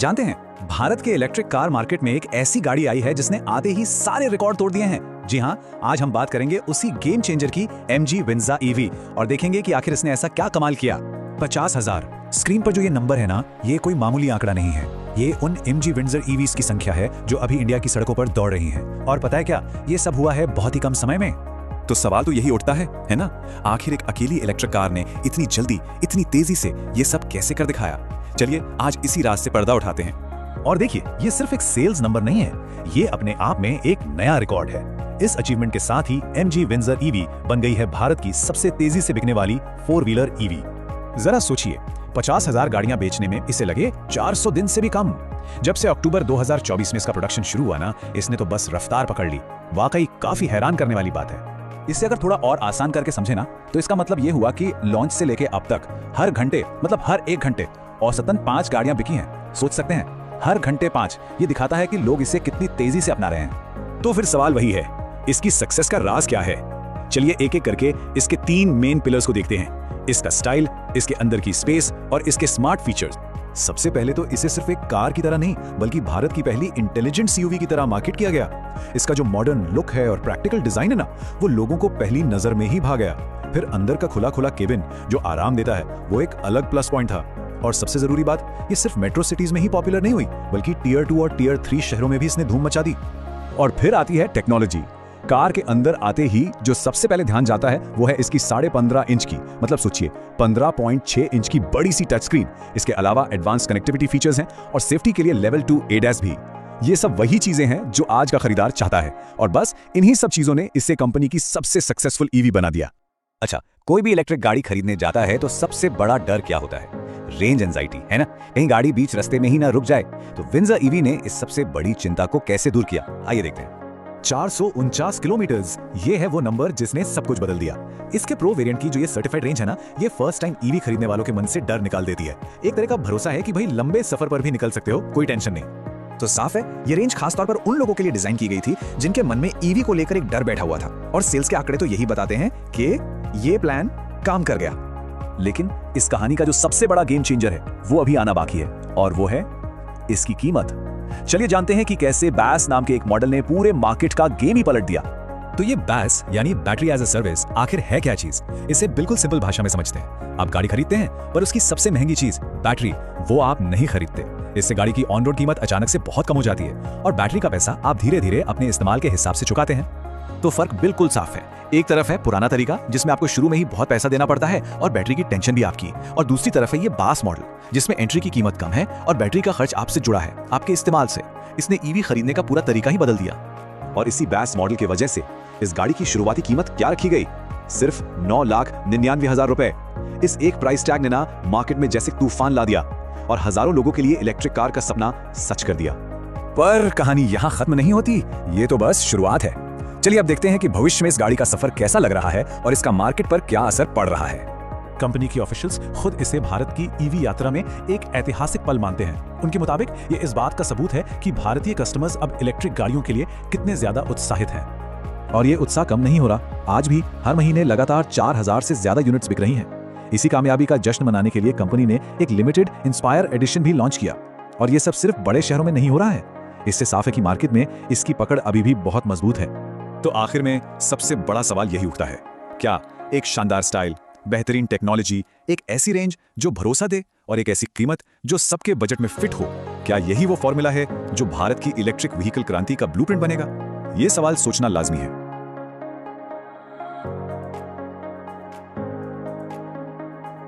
जानते हैं, भारत के इलेक्ट्रिक कार मार्केट में एक ऐसी गाड़ी आई है जिसने आते ही सारे रिकॉर्ड तोड़ दिए हैं। जी हाँ, आज हम बात करेंगे उसी गेम चेंजर की MG Venza EV और देखेंगे कि आखिर इसने ऐसा क्या कमाल किया। 50,000। स्क्रीन पर जो ये नंबर है ना, ये कोई मामूली आंकड़ा नहीं है। ये उन MG Venza EVs की संख्या है जो अभी इंडिया की सड़कों पर दौड़ रही हैं। और पता है क्या, ये सब हुआ है बहुत ही कम समय में। तो सवाल तो यही उठता है ना? आखिर एक अकेली इलेक्ट्रिक कार ने इतनी जल्दी, इतनी तेजी से ये सब कैसे कर दिखाया? चलिए आज इसी राज से पर्दा उठाते हैं। और देखिए, ये सिर्फ एक सेल्स नंबर नहीं है, ये अपने आप में एक नया रिकॉर्ड है। इस अचीवमेंट के साथ ही MG Venza EV बन गई है भारत की सबसे तेजी से बिकने वाली 4 व्हीलर EV। जरा सोचिए, 50,000 गाड़ियां बेचने में इसे लगे 400 दिन से भी कम। जब से अक्टूबर 2024 में इसका प्रोडक्शन शुरू हुआ ना, इसने तो बस रफ्तार पकड़ ली। वाकई काफी हैरान करने वाली बात है। इसे अगर थोड़ा और आसान करके समझे ना, तो इसका मतलब ये हुआ कि लॉन्च से लेके अब तक हर घंटे, मतलब हर 1 घंटे औसतन 5 गाड़ियां बिकी हैं। सोच सकते हैं, हर घंटे 5। ये दिखाता है कि लोग इसे कितनी तेजी से अपना रहे हैं। तो फिर सवाल वही है, इसकी सक्सेस का राज क्या है? चलिए एक एक करके इसके 3 मेन पिलर्स को देखते हैं। इसका स्टाइल, इसके अंदर की स्पेस और इसके स्मार्ट फीचर्स। सबसे पहले तो इसे सिर्फ एक कार की तरह नहीं, बल्कि भारत की पहली इंटेलिजेंट CUV की तरह मार्केट किया गया। इसका जो मॉडर्न लुक है और प्रैक्टिकल डिजाइन है ना, वो लोगों को पहली नजर में ही भा गया। फिर अंदर का खुला खुला केबिन जो आराम देता है, वो एक अलग प्लस पॉइंट था। और सबसे जरूरी बात, ये सिर्फ मेट्रो सिटीज में ही पॉपुलर नहीं हुई, बल्कि Tier 2 और Tier 3 शहरों में भी इसने धूम मचा दी। और फिर आती है टेक्नोलॉजी। कार के अंदर आते ही जो सबसे पहले ध्यान जाता है वो है इसकी 15.5 इंच की, मतलब सोचिए 15.6 इंच की बड़ी सी टच स्क्रीन। इसके अलावा एडवांस कनेक्टिविटी फीचर्स हैं और सेफ्टी के लिए लेवल 2 ADAS भी। ये सब वही चीजें हैं जो आज का खरीदार चाहता है, और बस इन्हीं सब चीजों ने इसे कंपनी की सबसे सक्सेसफुल EV बना दिया। अच्छा, कोई भी इलेक्ट्रिक गाड़ी खरीदने जाता है तो सबसे बड़ा डर क्या होता है? रेंज एंजाइटी, है ना? कहीं गाड़ी बीच रास्ते में ही ना रुक जाए। तो Venza EV ने इस सबसे बड़ी चिंता को कैसे दूर किया, आइए देखते हैं। 449 किलोमीटर्स, ये है वो नंबर जिसने सब कुछ बदल दिया। इसके प्रो वेरिएंट की जो ये सर्टिफाइड रेंज है ना, ये फर्स्ट टाइम EV खरीदने वालों के मन से डर निकाल देती है। एक तरह का भरोसा है कि भाई लंबे सफर पर भी निकल सकते हो, कोई टेंशन नहीं। तो साफ है, ये रेंज खासतौर पर उन लोगों के लिए डिजाइन की गई थी जिनके मन में EV को लेकर एक डर बैठा हुआ था। और सेल्स के आंकड़े तो यही बताते हैं कि ये प्लान काम कर गया। लेकिन इस कहानी का जो सबसे बड़ा गेम चेंजर है वो अभी आना बाकी है, और वो है इसकी कीमत। चलिए जानते हैं कि कैसे BaaS नाम के एक मॉडल ने पूरे मार्केट का गेम ही पलट दिया। तो ये BaaS यानी बैटरी एज अ सर्विस आखिर है क्या चीज? इसे बिल्कुल सिंपल भाषा में समझते हैं। आप गाड़ी खरीदते हैं, पर उसकी सबसे महंगी चीज बैटरी, वो आप नहीं खरीदते। इससे गाड़ी की ऑन रोड कीमत अचानक से बहुत कम हो जाती है, और बैटरी का पैसा आप धीरे धीरे अपने इस्तेमाल के हिसाब से चुकाते हैं। तो फर्क बिल्कुल साफ है। एक तरफ है पुराना तरीका जिसमें आपको शुरू में ही बहुत पैसा देना पड़ता है और बैटरी की टेंशन भी आपकी, और दूसरी तरफ है ये BaaS मॉडल जिसमें एंट्री की कीमत कम है और बैटरी का खर्च आपसे जुड़ा है, आपके इस्तेमाल से। इसने EV खरीदने का पूरा तरीका ही बदल दिया। और इसी BaaS मॉडल की वजह से इस गाड़ी की शुरुआती कीमत क्या रखी गई? सिर्फ 9,99,000 रुपए। इस एक प्राइस टैग ने ना मार्केट में जैसे तूफान ला दिया और हजारों लोगों के लिए इलेक्ट्रिक कार का सपना सच कर दिया। पर कहानी यहाँ खत्म नहीं होती, ये तो बस शुरुआत है। चलिए अब देखते हैं कि भविष्य में इस गाड़ी का सफर कैसा लग रहा है और इसका मार्केट पर क्या असर पड़ रहा है। कंपनी की ऑफिशियल्स खुद इसे भारत की EV यात्रा में एक ऐतिहासिक पल मानते हैं। उनके मुताबिक ये इस बात का सबूत है कि भारतीय कस्टमर्स अब इलेक्ट्रिक गाड़ियों के लिए कितने ज्यादा उत्साहित हैं। और ये उत्साह कम नहीं हो रहा। आज भी हर महीने लगातार 4,000 से ज्यादा यूनिट्स बिक रही हैं। इसी कामयाबी का जश्न मनाने के लिए कंपनी ने एक लिमिटेड इंस्पायर एडिशन भी लॉन्च किया। और ये सब सिर्फ बड़े शहरों में नहीं हो रहा है। इससे साफ है कि मार्केट में इसकी पकड़ अभी भी बहुत मजबूत है। तो आखिर में सबसे बड़ा सवाल यही उठता है, क्या एक शानदार स्टाइल, बेहतरीन टेक्नोलॉजी, एक ऐसी रेंज जो भरोसा दे और एक ऐसी कीमत जो सबके बजट में फिट हो, क्या यही वो फॉर्मूला है जो भारत की इलेक्ट्रिक व्हीकल क्रांति का ब्लूप्रिंट बनेगा? ये सवाल सोचना लाजमी है।